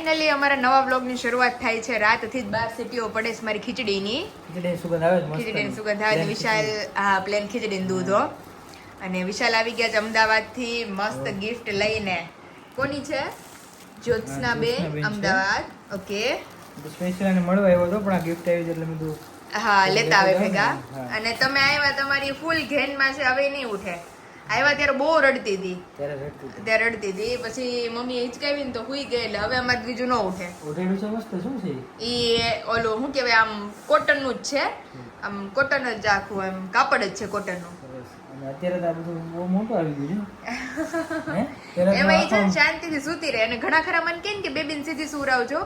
Finally અમારા નવા વ્લોગની શરૂઆત થાય છે. રાતથી જ 12 સીટીઓ પડે છે મારી ખીચડીની. ખીચડીની સુગંધ આવે છે મસ્ત. ખીચડીની સુગંધ આવે છે. વિશાલ પ્લેન ખીચડીનું દૂધો અને વિશાલ આવી ગયા છે અમદાવાદથી મસ્ત ગિફ્ટ લઈને. કોની છે? જ્યોત્સના બેન અમદાવાદ. ઓકે, સ્પેશિયલ એને મળવા આવ્યો હતો પણ આ ગિફ્ટ આવી એટલે મેં કીધું હા લેતા આવે ભેગા. અને તમે આવ્યા તમારી ફૂલ ઘેનમાં છે, હવે નહીં ઉઠે. આવ્યા ત્યારે બહુ રડતી હતી, ત્યારે રડતી હતી. પછી મમ્મી હિચકાવી ને તો હુઈ ગઈ એટલે હવે અમારે બીજું ન ઉઠે. ઉઠેલું છે મસ્ત. શું છે ઈ? ઓલું શું કહેવાય, આમ કોટન નું જ છે. આમ કોટન જ આખું એમ કાપડ જ છે કોટન નું. અત્યારે તો આ બધું બહુ મોટું આવી ગયું છે. એમાં ઈ છે ને શાંતિથી સૂતી રહે. અને ઘણા ખરા મને કહે કે બેબીને સીધી સુવરાવજો.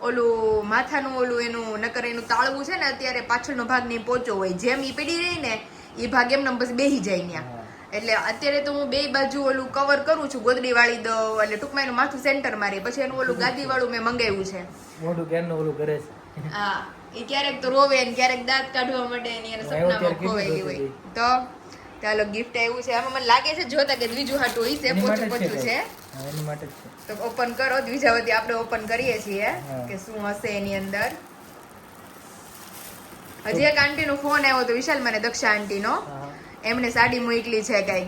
ઓલું માથાનું ઓલું એનું નકર એનું તાળવું છે ને અત્યારે પાછળનો ભાગ નહીં પોચો હોય, જેમ ઈ પડી રહી ને એ ભાગ એમને બસ બેહી જાય ત્યાં. એટલે અત્યારે તો હું બે બાજુ ઓલું કવર કરું છું, ગોદડી વાળી દઉં એટલે ટૂંકમાં એનું માથું સેન્ટર મારી. પછી એનું ઓલું ગાદી વાળું મેં મંગાવ્યું છે. મોઢું કેરનું ઓલું કરે છે. હા, એ ક્યારેક તો રોવે ને ક્યારેક દાંત કાઢવા માટે એની એને સપનામાં ખોવાયેલી હોય. તો ચાલો ગિફ્ટ આવ્યું છે. આમાં મને લાગે છે જોતા કે દ્વિજુ હાટું ઈ છે, પોચું પોચું છે. એની માટે જ છે. તો ઓપન કરો. દ્વિજાવતી આપણે ઓપન કરીએ છીએ કે શું હશે એની અંદર. હજી એક આંટી નો ફોન આવ્યો તો વિશાલ મને, દક્ષા આંટી નો. એમને સાડી મોકલી છે કઈ.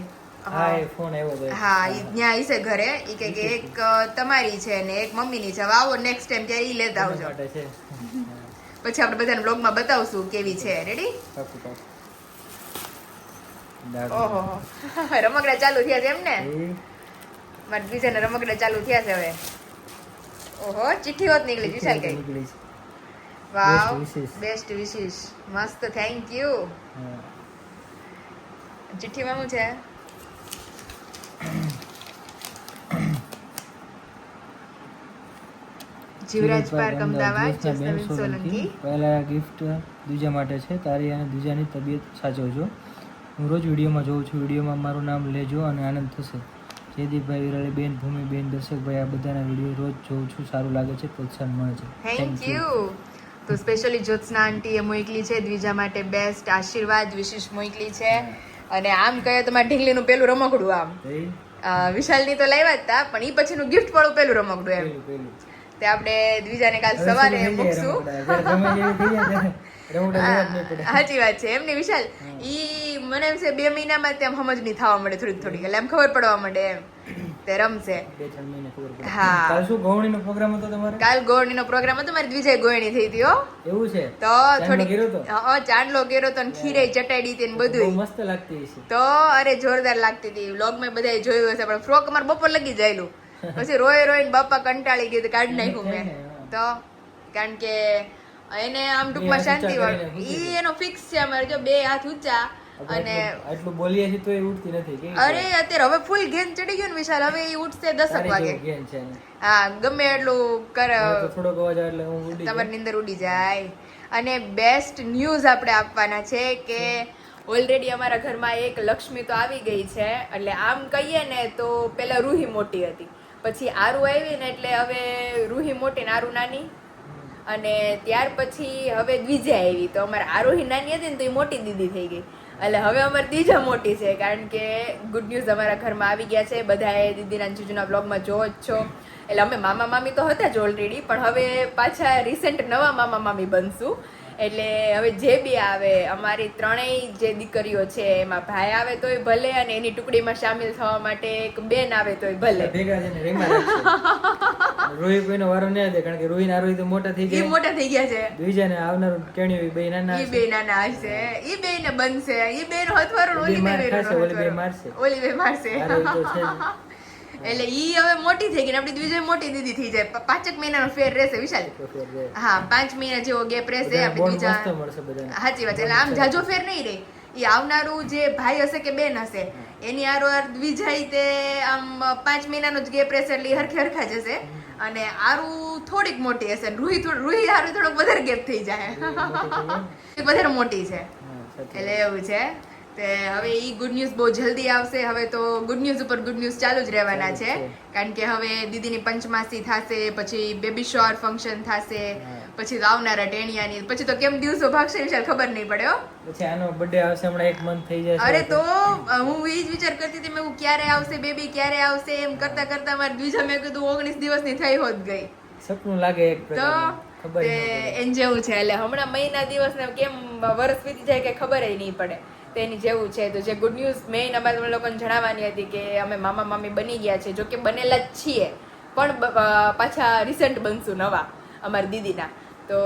હા, એ ફોન આવ્યો તો. હા, ત્યાં ઈ છે ઘરે. ઈ કે એક તમારી છે ને એક મમ્મીની છે. હવે આવો નેક્સ્ટ ટાઈમ ત્યારે ઈ લેતા આવજો. પછી આપણે બધાને બ્લોગમાં બતાવશું કેવી છે. રેડી? ઓહો, રમકડા ચાલુ થયા છે એમ ને? મારા બીજાને રમકડા ચાલુ થયા છે હવે. ઓહો, ચિઠ્ઠી હોત નીકળી વિશાલ કઈ. વાવ, બેસ્ટ વિશિસ. મસ્ત, થેન્ક યુ. ચિઠ્ઠીમાં શું છે? જીવરાજ પાર્ક અમદાવાદ, જસનવીન સોલંકી. પહેલા ગિફ્ટ દ્વિજા માટે છે. તારી અને દ્વિજાની તબિયત સાચવજો. હું રોજ વિડીયોમાં જોઉં છું. વિડીયોમાં મારું નામ લેજો અને આનંદ થશે. જયદીપભાઈ, વિરાળીબેન, ભૂમિબેન, દર્શકભાઈ, આ બધાના વિડીયો રોજ જોઉં છું. સારું લાગે છે, પ્રોત્સાહન મળે છે. Thank you. તો સ્પેશિયલી જ્યોત્સના આંટીએ મોકલી છે દ્વિજા માટે બેસ્ટ આશીર્વાદ વિશેષ મોકલી છે. અને આમ કહે તો મારા ઢીંગલીનું પેલું રમકડું આમ વિશાલની તો લાવ્યા જ હતા, પણ ઈ પછીનું ગિફ્ટ વાળું પેલું રમકડું એમ. તે આપણે દ્વિજાને કાલ સવારે મૂકશું. સાચી વાત છે. એમની વિશાલ ઈ મને એમ છે 2 મહિનામાં તેમ સમજ નહીં થવા મળે, થોડીક થોડીક એટલે એમ ખબર પડવા માંડે એમ. તે રમશે. હા, કાલ શું ગોવણીનો પ્રોગ્રામ હતો તમારે? કાલ ગોવણીનો પ્રોગ્રામ હતો. મારી દ્વિજાએ ગોવણી થઈ હતી હો. એવું છે? તો થોડી ચાંદલો ગેરો તો ખીરે ચટાડી હતી ને બધું મસ્ત લાગતી છે. તો અરે જોરદાર લાગતી હતી. વ્લોગ માં બધાએ જોયું હશે. પણ ફ્રોક અમાર બપોર લગી જાયેલું. પછી રોય રોઈને બાપા કંટાળી ગયું તો કાઢી નાખ્યું મેં. તો કારણ કે એને આમ ટૂંકમાં શાંતિ વાળું ઈ એનો ફિક્સ છે. અમારે જો 2 હાથ ઊંચા અને આટલું બોલીએ છીએ તો એ ઉઠતી નથી. અરે અત્યારે હવે ફૂલ ઘેન ચડી ગયું ને વિશાલ. હવે ઈ ઉઠશે 10 વાગે. હા, ગમે એટલું કર, થોડોક અવાજ આવે એટલે હું ઉડી તમારી નીંદર ઉડી જાય. અને બેસ્ટ ન્યૂઝ આપણે આપવાના છે કે ઓલરેડી અમારા ઘરમાં એક લક્ષ્મી તો આવી ગઈ છે. એટલે આમ કહીએ ને તો પેલા રૂહી મોટી હતી, પછી આરુ આવી ને એટલે હવે રૂહી મોટી ને આરુ નાની. અને ત્યાર પછી હવે દ્વિજા આવી. તો અમારે આરોહી નાની હતી ને તો એ મોટી દીદી થઈ ગઈ. એટલે હવે અમારી દ્વિજા મોટી છે. કારણ કે ગુડ ન્યૂઝ અમારા ઘરમાં આવી ગયા છે. બધાએ દીદીના જીજુના બ્લોગમાં જોવો જ છો. એટલે અમે મામા મામી તો હતા જ ઓલરેડી, પણ હવે પાછા રિસેન્ટ નવા મામા મામી બનશું. એટલે હવે જે બી આવે, અમારી 3ય જે દીકરીઓ છે એમાં ભાઈ આવે તોય ભલે, અને એની ટુકડીમાં સામેલ થવા માટે એક બેન આવે તોય ભલે. રોહી કોઈનો વારો નહીં દે, કારણ કે રોહી ના રોહી તો મોટા થઈ ગયા. મોટા થઈ ગયા છે. દ્વિજાને આવનારું કેણ્યું ઈ બે નાના હશે. ઈ બે ને બનશે. ઈ બે નો હથવારો ઓલી બે મારશે. એટલે ઈ હવે મોટી થઈ ગઈ. આપડી દ્વિજા મોટી દીદી થઈ જાય. 5 મહિનાનો ફેર રહેશે વિશાલ. હા, 5 મહિના જેવો ગેપ રહેશે. આપડી દ્વિજા સાચી વાત. એટલે આમ જાજો ફેર નહીં રહે. ઈ આવનારું જે ભાઈ હશે કે બેન હશે એની આરોહાર દ્વિજા તે આમ 5 મહિનાનો જ ગેપ રહેશે. એટલે હરખા જશે. અને આરુ થોડીક મોટી હશે. રૂહી હારું થોડોક વધારે ગેપ થઈ જાય. વધારે મોટી છે એટલે એવું છે. તે હવે ઈ ગુડ ન્યૂઝ બહુ જલ્દી આવશે. હવે તો ગુડ ન્યૂઝ ઉપર ગુડ ન્યૂઝ ચાલુ જ રહેવાના છે. કારણ કે હવે દીદીની પંચમાસી થશે, પછી બેબી શોર ફંક્શન થશે, પછી તો આવનારા ટેણિયાની, પછી તો કેમ દિવસો ભાગશે વિશાલ ખબર નહીં પડે હો. પછી આનો બર્થડે આવશે હમણાં 1 મંથ થઈ જશે. અરે તો હું ઈ જ વિચાર કરતી હતી મેં ક્યારે આવશે બેબી, ક્યારે આવશે એમ કરતા કરતા મારી દ્વિજા મેં કીધું 19 દિવસની થઈ હોત ગઈ. સપનું લાગે એક તો પ્રકારનું. ખબર તે ન પડે. એન જેવું છે. એટલે હમણાં મહિના દિવસ ને કેમ વર્ષ વીતી જાય કે ખબર નહીં પડે. તો એની જેવું છે. તો જે ગુડ ન્યૂઝ મેઇન અમારે તમે લોકોને જણાવવાની હતી કે અમે મામા મામી બની ગયા છે. જો કે બનેલા જ છીએ, પણ પાછા રિસન્ટ બનશું નવા અમારી દીદીના. તો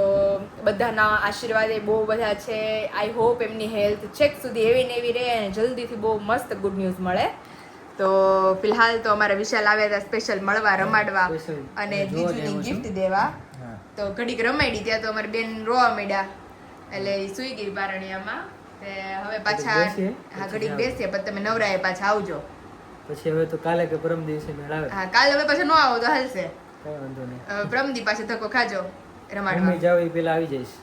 બધાના આશીર્વાદ એ બહુ બધા છે. આઈ હોપ એમની હેલ્થ છેક સુધી એવી ને એવી રહે અને જલ્દીથી બહુ મસ્ત ગુડ ન્યૂઝ મળે. તો ફિલહાલ તો અમારા વિશાલ આવ્યા હતા સ્પેશિયલ મળવા, રમાડવા Special અને જોવા બીજુની જેવું છે. ગિફ્ટ દેવા. હા. તો ઘડીક રમાડી ત્યાં તો અમારી બેન રોવા માંડ્યા, એટલે ઈ સુઈ ગઈ પારણિયામાં. તે હવે પાછા બેસીએ, હા પછી ઘડીક જાઓ. બેસીએ, પણ તમે નવરાએ પાછા આવજો. પછી હવે તો કાલે કે પરમ દિવસે મેળ આવે. હા કાલે હવે પાછા ન આવો તો હાલશે. કઈ વાંધો નહીં. પ્રમદી પાસે ધક્કો ખાજો મમ્મી રમાડવા. જાવ એ પેલા આવી જઈશ.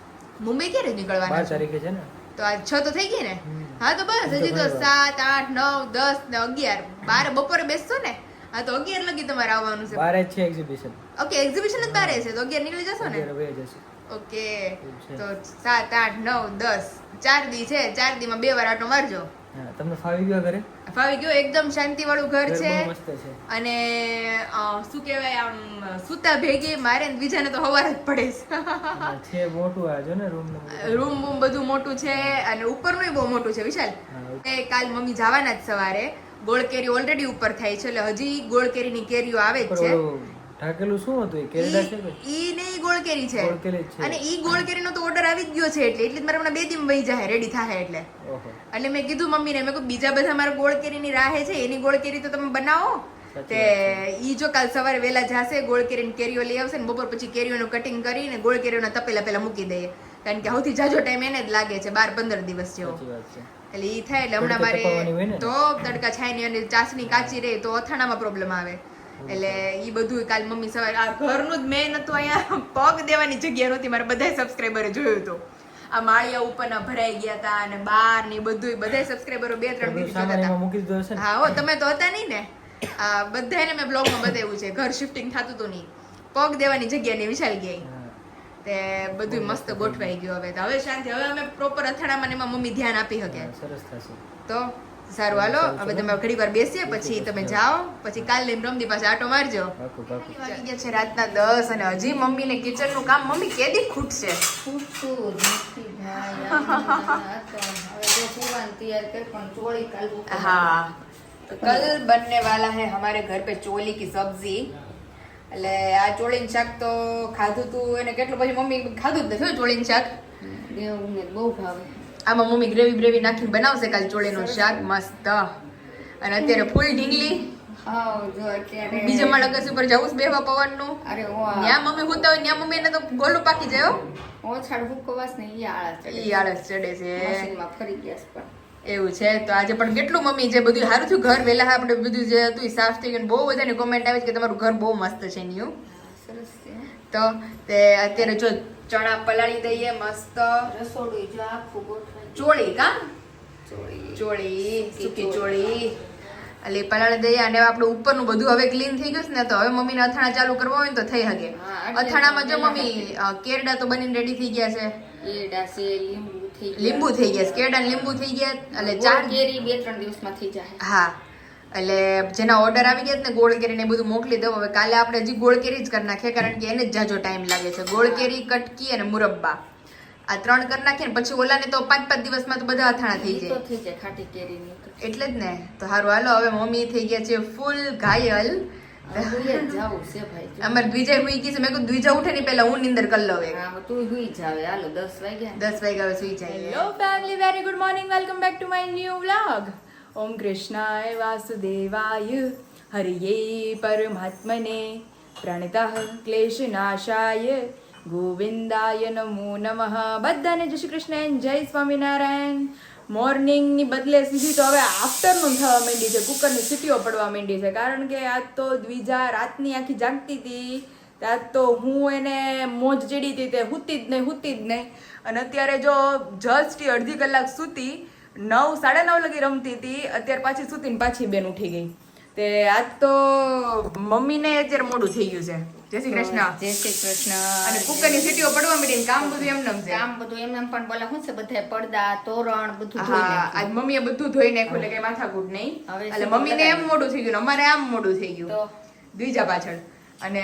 મુંબઈ ક્યારે નીકળવાના 12 છો? તારીખે છે ને. તો આજ 6 તો થઈ ગઈ ને. હમ. હા તો બસ એમ તો હજી તો ઘણી વાર. 7, 8, 9, 10 ને 11 12 બપોરે બેસશો ને. હા તો 11 લગી તમારે આવવાનું છે. 12 જ છે એક્ઝિબિશન. ઓકે એક્ઝિબિશન જ 12 છે તો 11 નીકળી જશો ને. 11 વાગે જશે. ઓકે એવું છે. તો 7, 8, 9, 10 4 દી છે. 4 દીમાં 2 વાર આટો મારજો. હા, તમને ફાવી ગયો ઘરે? ફાવી ગયો. એકદમ શાંતિ વાળું ઘર ઘર છે. બહુ મસ્ત છે. અને શું કહેવાય આમ સુતા ભેગી મારે ને બીજાને તો હવાર જ પડે છે. હા, છે મોટું આ જો ને રૂમ રૂમ બૂમ બધું મોટું છે અને ઉપરનું બહુ મોટું છે વિશાલ. હા. એ કાલ મમ્મી જવાના જ સવારે. ગોળ કેરી ઓલરેડી ઉપર થાય છે એટલે હજી ગોળ કેરીની કેરીઓ આવે જ છે. ઢાકેલું શું હતું એ કેરડા છે કે ઈ નહીં ગોળ કેરી છે. ગોળ કેરી જ છે. અને ઈ ગોળ કેરીનો તો ઓર્ડર આવી જ ગયો છે એટલે જ મારે હમણાં 2 દિન વહી જાય રેડી થાય એટલે. ઓહો એટલે મેં કીધું મમ્મીને, મેં કહ્યું બીજા બધા મારા ગોળ કેરીની રાહે છે, એની ગોળ કેરી તો તમે બનાવો. સાચી તે ઈ જો કાલ સવારે વહેલા જાશે, ગોળ કેરીની કેરીઓ લઈ આવશે ને બપોર પછી કેરીઓનું કટિંગ કરીને ગોળ કેરીઓના તપેલા પેલા મૂકી દઈએ. કારણ કે સૌથી જાજો ટાઈમ એને જ લાગે છે 12-15 દિવસ જેવો. સાચી વાત છે. એટલે ઈ થાય એટલે હમણાં તડકા તપાવવાની હોય મારે ને? તો તડકા છાયની અને ચાસણી કાચી રહે તો અથાણામાં પ્રોબ્લેમ આવે. એટલે ઈ બધું કાલ મમ્મી સવારે આ ઘરનું જ મેન હતું. અહીંયા પગ દેવાની જગ્યા નહોતી. મારા બધા સબસ્ક્રાઈબરે જોયું હતું. આ માળિયા ઉપરના ભરાઈ ગયા હતા અને બાર ને બધું બધા સબસ્ક્રાઈબરો 2-3 બધું દીધી સામાન જોતા એમાં હતા. મૂકી દીધો હશે ને? હા હો તમે તો હતા નહીં ને. આ બધાને મેં બ્લોગમાં બતાવ્યું છે. ઘર શિફ્ટિંગ થતું હતું નહીં, પગ દેવાની જગ્યા ને વિશાલ ગઈ. હા. તે બધું મસ્ત ગોઠવાઈ ગયું. હવે તો હવે શાંતિ. હવે અમે પ્રોપર અથાણામાં ને એમાં મમ્મી ધ્યાન આપી શકે. હા, સરસ થશે. તો સારું હાલો હવે તમે ઘડી વાર બેસીએ પછી તમે જાઓ. પછી કાલ લઈને રમદી પાસે આટો મારજો. પાકું પાકું. વાગી ગયા છે રાતના 10 અને હજી મમ્મીને કિચનનું કામ મમ્મી કેદી ખૂટશે. પૂછતું જ નથી ભાઈ. આ તો હવે જો પૂવાનું તૈયાર કર પણ ચોળી કાઢવું પડે. हाँ तो कल बनने वाला है हमारे घर पे ચોલી की सब्जी. એટલે આ ચોળીનું શાક તો ખાધું તું એને કેટલું પછી મમ્મી ખાધું જ નથી ચોળીનું શાક. દેવને બહુ ભાવે. આમાં મમ્મી ગ્રેવી બ્રેવી નાખીને બનાવશે કાલ ચોળીનું શાક મસ્ત. અને અત્યારે ફૂલ ઢીંગલી. હાવ જો અત્યારે બીજે માં લગસ ઉપર જવું છે બેહવા પવનનું. અરે ત્યાં મમ્મી હુતા હોય ત્યાં મમ્મી એને તો ગોલું પાકી જાય હો. ઓછાડ હુકવાસ ને ઈ આળસ ચડે. ઈ આળસ ચડે છે. મશીનમાં ફરી ગયા છે પણ એવું છે. તો આજે પણ કેટલું મમ્મી જે બધું સારું થયું ઘર વેલા આપણે બધું જે હતું એ સાફ થઈ ગયું. બહુ બધાની કોમેન્ટ આવી કે તમારું ઘર બહુ મસ્ત છે ન્યુ. સરસ છે. તો તે અત્યારે જો ચણા પલાળી દઈએ મસ્ત. રસોડું જો આખું ગોઠવાય. ચોળી કા ચોળી ચોળી સૂકી ચોળી એટલે પલાળી દઈએ. અને આપણું ઉપરનું બધું હવે ક્લીન થઈ ગયું છે ને તો હવે મમ્મીને અથાણા ચાલુ કરવા હોય ને તો થઈ શકે. હા, એટલે અથાણામાં જો પહેલા મમ્મી કેરડા તો બનીને રેડી થઈ ગયા છે. એડા છે, લીંબુ થઈ ગયા. લીંબુ થઈ ગયા છે. કેરડા ને લીંબુ થઈ ગયા એટલે ગોળ 4 કેરી 2-3 દિવસમાં થઈ જાય. હા એટલે જેના ઓર્ડર આવી ગયા ને ગોળ કેરી ને બધું મોકલી દઉં. હવે કાલે આપણે હજી ગોળ કેરી જ કરી નાખીએ કારણ કે એને જ જાજો ટાઈમ લાગે છે. ગોળ કેરી, કટકી અને મુરબ્બા આ 3 કરી નાખીએ ને પછી ઓલાને તો 5-5 દિવસમાં તો બધા અથાણા થઈ ઈ તો જાય. થઈ જાય ખાટી કેરીની. એટલે જ ને. તો સારું હાલો હવે મમ્મી થઈ ગયા છે ફૂલ ઘાયલ. હવે જાવું છે ભાઈ જો. અમારે દ્વિજા હુઈ ગઈ છે. મેં કહ્યું દ્વિજા ઉઠે ને પહેલા હું નિંદર કરી લઉં એક. હા તું હુઈ જાવ હાલો 10 વાગ્યા. 10 વાગ્યા હવે સુઈ જાય. Hello family, very good morning. Welcome back to my new vlog. ઓમ કૃષ્ણાય વાસુદેવાય હરિયે પરમાત્મને પ્રણતઃ ક્લેશનાશાય ગોવિંદાય નમો નમઃ. બધાને જય શ્રી કૃષ્ણ, જય સ્વામિનારાયણ. મોર્નિંગની બદલે સીધી તો હવે આફ્ટરનૂન થવા માંડી છે. કુકરની સીટીઓ પડવા માંડી છે કારણ કે આજ તો દ્વિજા રાતની આખી જાગતી હતી. ત્યાં તો હું એને મોજ ચડી હતી તે હુતી જ નહીં. અને અત્યારે જો જસ્ટ અડધી કલાક સૂતી 9-9:30 લગી રમતી હતી. અત્યારે પાછી સૂતીને પાછી બેન ઉઠી ગઈ. તે આજ તો મમ્મીને અત્યારે મોડું થઈ ગયું છે. જય શ્રી કૃષ્ણ. જય શ્રી કૃષ્ણ. અને કુકરની સીટીઓ પડવા માંડી કામ બધું એમને છે. કામ બધું એમ પણ બોલા શું છે બધા પડદા તોરણ બધું ધોઈ હા નાખ્યું. આજ મમ્મીએ બધું ધોઈ નાખ્યું એટલે કઈ માથાકૂટ નહીં. હવે એટલે શું મમ્મીને એમ મોડું થઈ ગયું ને અમારે આમ મોડું થઈ તો ગયું દ્વિજા પાછળ. અને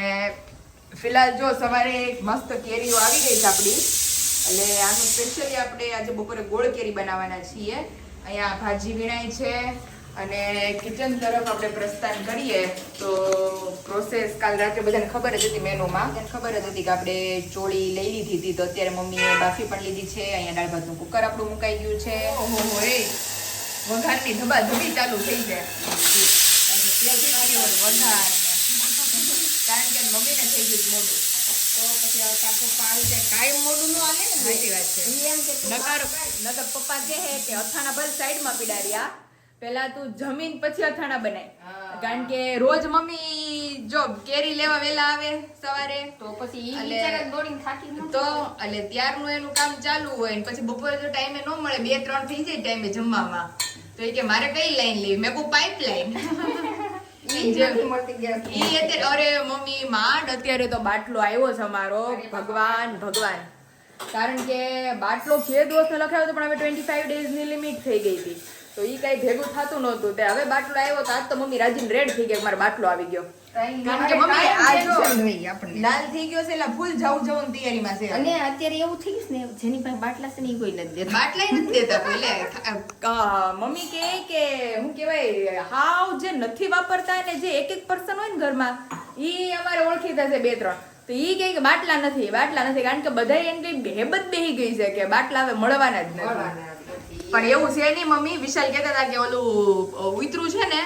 ફિલહાલ જો સવારે મસ્ત કેરીઓ આવી ગઈ છે આપણી, એટલે આનું સ્પેશિયલી આપણે આજે બપોરે ગોળ કેરી બનાવવાના છીએ. અહીંયા ભાજી વીણાઈ છે અને કિચન તરફ આપણે પ્રસ્થાન કરીએ તો પ્રોસેસ કાલ રાત્રે બધાને ખબર જ હતી, મેનુમાં ખબર જ હતી કે આપણે ચોળી લઈ લીધી હતી, તો અત્યારે મમ્મીએ બાફી પણ લીધી છે. અહીંયા દાળ ભાતનું કુકર આપણું મુકાઈ ગયું છે. ઓહો એ વઘારની ધબાધબી ચાલુ થઈ જાય. વઘાર કારણ કે મમ્મીને થઈ ગયું મોડું, તો પછી હવે તાર પપ્પા આવી જાય, કાંઈ મોડું ન હાલે ને. સાચી વાત છે. ઈ એમ કે તું નકર પપ્પા કહે કે અથાણા ભલે સાઈડમાં પીડાર્યા, પેલા તું જમીન પછી અથાણા બનાય. કારણ કે રોજ મમ્મી જો કેરી લેવા વેલા આવે સવારે, તો પછી ઈ એટલે- બિચારા દોડીને થાકી ન તો એટલે ત્યારનું એનું કામ ચાલુ હોય ને પછી બપોરે જો ટાઈમે ન મળે, 2-3 થઈ જાય ટાઈમે જમવામાં, તો એ કે મારે કઈ લાઈન લેવી? મેં કહું પાઇપલાઈન. ઈ નથી મળતી ગેસ. ઈ અત્યારે અરે મમ્મી માંડ અત્યારે તો બાટલો આવ્યો છે અમારો. ભગવાન કારણ કે બાટલો 2 દિવસનો લખાયો હતો પણ હવે 25 ડેઝની લિમિટ થઈ ગઈ હતી, તો ઈ કઈ ભેગું થતું નહોતું. તે હવે બાટલો આવ્યો તો આજ તો મમ્મી રાજીન રેડ થઈ ગયા, મારો બાટલો આવી ગયો. કારણ કે મમ્મી આ જો લાલ થઈ ગયો છે એટલે ફૂલ જવું તૈયારીમાં છે. અને અત્યારે એવું થઈ ગયું ને, જેની પાસે બાટલા છે ને ઈ કોઈ નથી દેતા. બાટલાય નથી દેતા કોઈ. લે મમ્મી કે હું કહેવાય હાવ જે નથી વાપરતા ને જે એક પર્સન હોય ને ઘરમાં, ઈ અમારે ઓળખીતા છે 2-3, તો ઈ કહે કે બાટલા નથી. કારણ કે બધા એમ કઈ હેબત બેહી ગઈ છે કે બાટલા હવે મળવાના જ નથી. પણ એવું છે નહીં મમ્મી. વિશાલ કહેતા હતા કે ઓલું ઉતરું છે ને,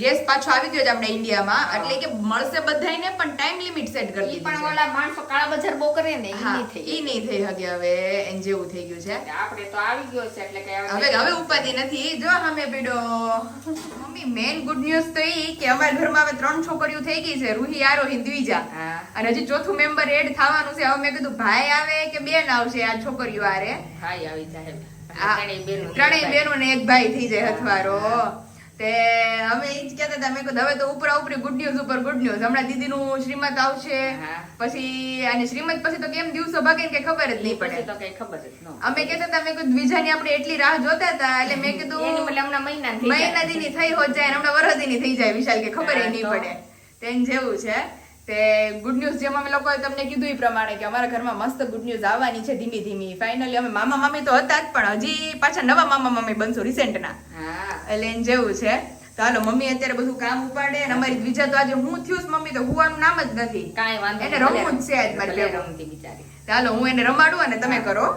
ગેસ પાછો આવી ગયો છે આપણે ઇન્ડિયામાં, એટલે કે મળશે બધાયને પણ ટાઈમ લિમિટ સેટ કરી ઈ દીધી પણ છે. ઓલા માણસો કાળા બજાર બહુ કરે ને, ઈ હા, નહીં થઈ. ઈ નહીં થઈ શકે હવે, એન જેવું થઈ ગયું છે. આપણે તો આવી ગયો છે એટલે કે હવે ઉપાધિ નથી. જો સામે પીડો મમ્મી મેન ગુડ ન્યૂઝ તો ઈ કે અમારા ઘરમાં હવે 3 છોકરીઓ થઈ ગઈ છે, રૂહી, આરોહી, દ્વિજા, હા. અને હજી 4થું મેમ્બર એડ થવાનું છે. હવે મેં કીધું ભાઈ આવે કે બેન આવશે આ છોકરીઓ આરે? ભાઈ આવી જાય. ત્રણેય બહેનો ને એક ભાઈ થઈ જાય હથવારો. તે અમે ઈ જ કહેતા હતા, મેં કીધું હવે તો ઉપરી ગુડ ન્યૂઝ ઉપર ગુડ ન્યૂઝ. હમણાં દીદીનું શ્રીમત આવશે, હા. પછી અને શ્રીમત પછી તો કેમ દિવસો ભાગે ને કઈ ખબર જ નહીં પડે. તો કઈ ખબર જ ન. અમે કહેતા હતા, મેં કીધું દ્વિજાની આપણે એટલી રાહ જોતા હતા, એટલે મેં કીધું એની બદલે હમણાં મહિના થઈ જાય. મહિના દીની થઈ હોત જાય, હમણાં વરસદીની થઈ જાય. વિશાલ કે ખબર હા, નહીં તો. પડે. તેન જેવું છે. તે ગુડ ન્યૂઝ જેમ અમે લોકોએ તમને કીધું એ પ્રમાણે કે અમારા ઘરમાં મસ્ત ગુડ ન્યૂઝ આવવાની છે ધીમી. ફાઇનલી અમે મામા મામી તો હતા જ, પણ હજી પાછા નવા મામા મામી બનશું રિસેન્ટના. હા. એટલે એન જેવું છે. તો હાલો મમ્મી અત્યારે બધું કામ ઉપાડે, અને અમારી દ્વિજા તો આજે હું થયું મમ્મી તો હુવાનું નામ જ નથી. કાંઈ વાંધો એને નહીં. રમવું જ છે આજ મારી ભલે ભેગું. રમતી બિચારી. ચાલો હું એને રમાડું અને તમે કરો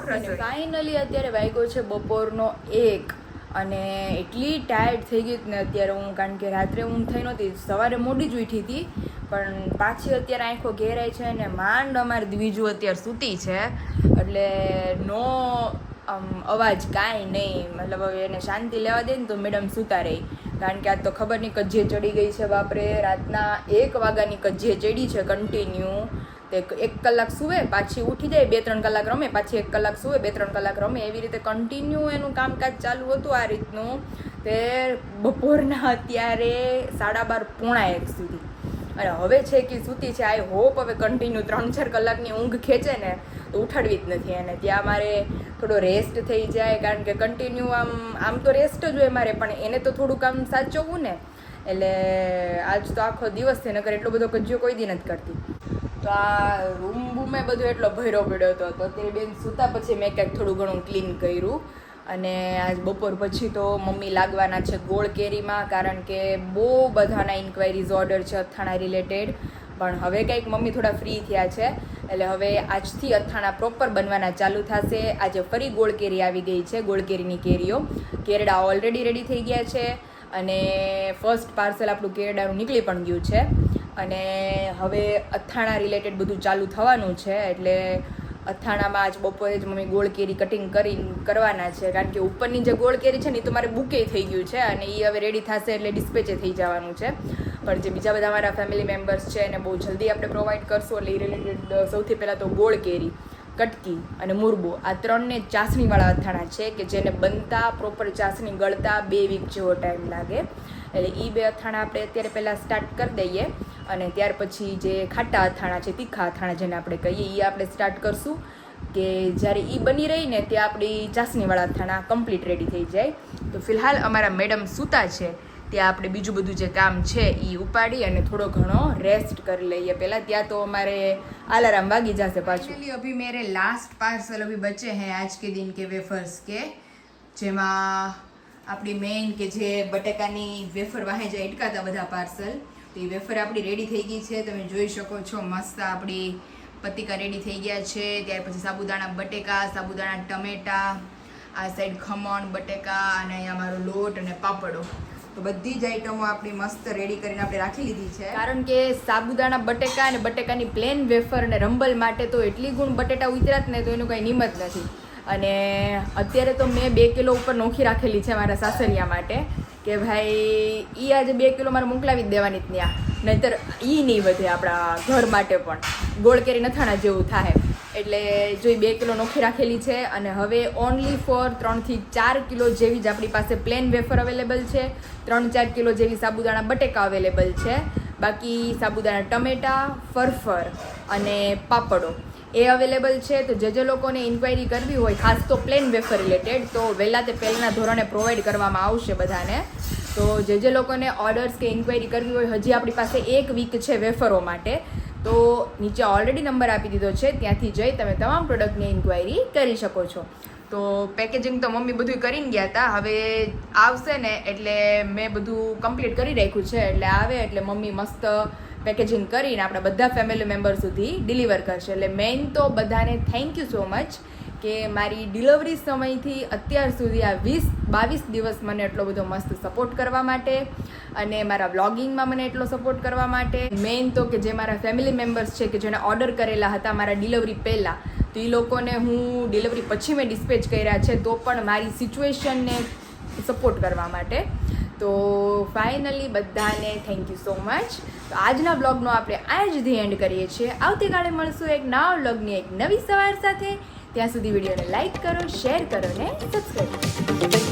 ફાઇનલી અત્યારે વાગ્યો છે બપોરનો 1 અને એટલી ટાયર્ડ થઈ ગઈ ને અત્યારે હું, કારણ કે રાત્રે ઊંઘ થઈ નહોતી, સવારે મોડી જ ઉઠી હતી, પણ પાછી અત્યારે આંખો ઘેરાય છે અને માંડ અમારી દ્વિજુ અત્યારે સૂતી છે, એટલે નો અવાજ કાંઈ નહીં. મતલબ હવે એને શાંતિ લેવા દે ને તો મેડમ સૂતા રહી, કારણ કે આજ તો ખબર નહીં કજ્જે ચડી ગઈ છે બાપરે. રાતના 1 વાગ્યાની કજ્જે ચડી છે કન્ટિન્યુ. તે 1 કલાક સૂવે, પાછી ઉઠી જાય, 2-3 કલાક રમે, પાછી 1 કલાક સૂવે, 2-3 કલાક રમે, એવી રીતે કન્ટિન્યુ એનું કામકાજ ચાલુ હતું આ રીતનું. તે બપોરના અત્યારે 12:30-1 સુધી, અને હવે છે કે સૂતી છે. આઈ હોપ હવે કન્ટિન્યુ 3-4 કલાકની ઊંઘ ખેંચે ને તો ઉઠાડવી જ નથી એને. ત્યાં મારે થોડો રેસ્ટ થઈ જાય, કારણ કે કન્ટિન્યુ આમ તો રેસ્ટ જ હોય મારે, પણ એને તો થોડુંક આમ સાચવવું ને, એટલે આજ તો આખો દિવસ છે, નકર એટલો બધો કજ્જો કોઈ દી નથી કરતી. તો આ રૂમ બૂમે બધું એટલો ભર્યો પડ્યો હતો, તો અત્યારે બેન સૂતા પછી મેં કંઈક થોડું ઘણું ક્લીન કર્યું. અને આજ બપોર પછી તો મમ્મી લાગવાના છે ગોળ કેરીમાં, કારણ કે બહુ બધાના ઇન્ક્વાયરીઝ ઓર્ડર છે અથાણા રિલેટેડ. પણ હવે કંઈક મમ્મી થોડા ફ્રી થયા છે, એટલે હવે આજથી અથાણા પ્રોપર બનવાના ચાલુ થશે. આજે ફરી ગોળ કેરી આવી ગઈ છે, ગોળ કેરીની કેરીઓ. કેરડા ઓલરેડી રેડી થઈ ગયા છે, અને ફર્સ્ટ પાર્સલ આપણું કેરડાનું નીકળી પણ ગયું છે, અને હવે અથાણા રિલેટેડ બધું ચાલુ થવાનું છે. એટલે અથાણામાં આજ બપોરે જ મમ્મી ગોળ કેરી કટિંગ કરવાના છે, કારણ કે ઉપરની જે ગોળ કેરી છે ને એ તો મારે બુકે થઈ ગયું છે, અને એ હવે રેડી થશે એટલે ડિસ્પેચે થઈ જવાનું છે. પણ જે બીજા બધા અમારા ફેમિલી મેમ્બર્સ છે એને બહુ જલ્દી આપણે પ્રોવાઈડ કરશું, એટલે એ રિલેટેડ સૌથી પહેલાં તો ગોળ કેરી, કટકી અને મુરબો, આ 3ને ચાસણીવાળા અથાણા છે, કે જેને બનતા પ્રોપર ચાસણી ગળતા 2 વીક જેવો ટાઈમ લાગે. એટલે એ 2 અથાણા આપણે અત્યારે પહેલાં સ્ટાર્ટ કરી દઈએ, અને ત્યાર પછી જે ખાટા અથાણા છે, તીખા અથાણા જેને આપણે કહીએ, એ આપણે સ્ટાર્ટ કરશું. કે જ્યારે એ બની રહી ને ત્યાં આપણી ચાસણીવાળા અથાણા કમ્પ્લીટ રેડી થઈ જાય. તો ફિલહાલ અમારા મેડમ સૂતા છે, ત્યાં આપણે બીજું બધું જે કામ છે એ ઉપાડી અને થોડો ઘણો રેસ્ટ કરી લઈએ પહેલાં. ત્યાં તો અમારે અલાર્મ વાગી જશે પાછું. फाइनली अभी मेरे लास्ट पार्सल अभी बचे हैं आज के दिन के वेफर्स के, જેમાં આપણી મેઇન કે જે બટેકાની વેફર વાહે જે અટકાતા બધા પાર્સલ, તો એ વેફર આપણી રેડી થઈ ગઈ છે. તમે જોઈ શકો છો મસ્ત આપણી પતિકા રેડી થઈ ગયા છે. ત્યાર પછી સાબુદાણા બટેકા, સાબુદાણા ટમેટા, આ સાઈડ ખમણ બટેકા અને અહીંયા અમારો લોટ અને પાપડો, તો બધી જ આઈટમો આપણી મસ્ત રેડી કરીને આપણે રાખી લીધી છે. કારણ કે સાબુદાણા બટેકા અને બટેકાની પ્લેન વેફર અને રંબલ માટે તો એટલી ગુણ બટેટા ઉતર્યા જ ને તો એનું કંઈ નિમત નથી. અને અત્યારે તો મેં 2 કિલો ઉપર નોખી રાખેલી છે મારા સાસરિયા માટે કે ભાઈ એ આજે 2 કિલો મારે મોકલાવી જ દેવાની જ ત્યાં, નહીંતર એ નહીં વધે આપણા ઘર માટે પણ ગોળ કેરી નથાણા જેવું થાય. એટલે જો 2 કિલો નોખી રાખેલી છે. અને હવે ઓનલી ફોર 3 થી 4 કિલો જેવી જ આપણી પાસે પ્લેન વેફર અવેલેબલ છે, 3-4 કિલો જેવી સાબુદાણા બટેકા અવેલેબલ છે. બાકી સાબુદાણા ટમેટા, ફરફર અને પાપડો એ અવેલેબલ છે. તો જે લોકોને ઇન્ક્વાયરી કરવી હોય ખાસ તો પ્લેન વેફર રિલેટેડ, તો વહેલા તે પહેલાંના ધોરણે પ્રોવાઈડ કરવામાં આવશે બધાને. તો જે લોકોને ઓર્ડર્સ કે ઇન્ક્વાયરી કરવી હોય, હજી આપણી પાસે 1 વીક છે વેફરો માટે, તો નીચે ઓલરેડી નંબર આપી દીધો છે, ત્યાંથી જઈ તમે તમામ પ્રોડક્ટની ઇન્ક્વાયરી કરી શકો છો. તો પેકેજિંગ તો મમ્મી બધું કરીને ગયા હતા, હવે આવશે ને એટલે મેં બધું કમ્પ્લીટ કરી રાખ્યું છે. એટલે આવે એટલે મમ્મી મસ્ત પેકેજિંગ કરીને આપણા બધા ફેમિલી મેમ્બર સુધી ડિલિવર કરશે. એટલે મેઇન તો બધાને થેન્ક યુ સો મચ કે મારી ડિલિવરી સમયથી અત્યાર સુધી આ 20-22 દિવસ મને એટલો બધો મસ્ત સપોર્ટ કરવા માટે અને મારા વ્લોગિંગમાં મને એટલો સપોર્ટ કરવા માટે. મેઇન તો કે જે મારા ફેમિલી મેમ્બર્સ છે કે જેણે ઓર્ડર કરેલા હતા મારા ડિલિવરી પહેલાં, તો એ લોકોને હું ડિલિવરી પછી મેં ડિસ્પેચ કર્યા છે, તો પણ મારી સિચ્યુએશનને સપોર્ટ કરવા માટે. તો ફાઇનલી બધાને થેન્ક યુ સો મચ. તો આજના બ્લોગનો આપણે આ જ ધી એન્ડ કરીએ છીએ. આવતીકાલે મળશું એક નવા બ્લોગની એક નવી સવાર સાથે. ત્યાં સુધી વિડીયોને લાઇક કરો, શેર કરો ને સબસ્ક્રાઈબ કરો.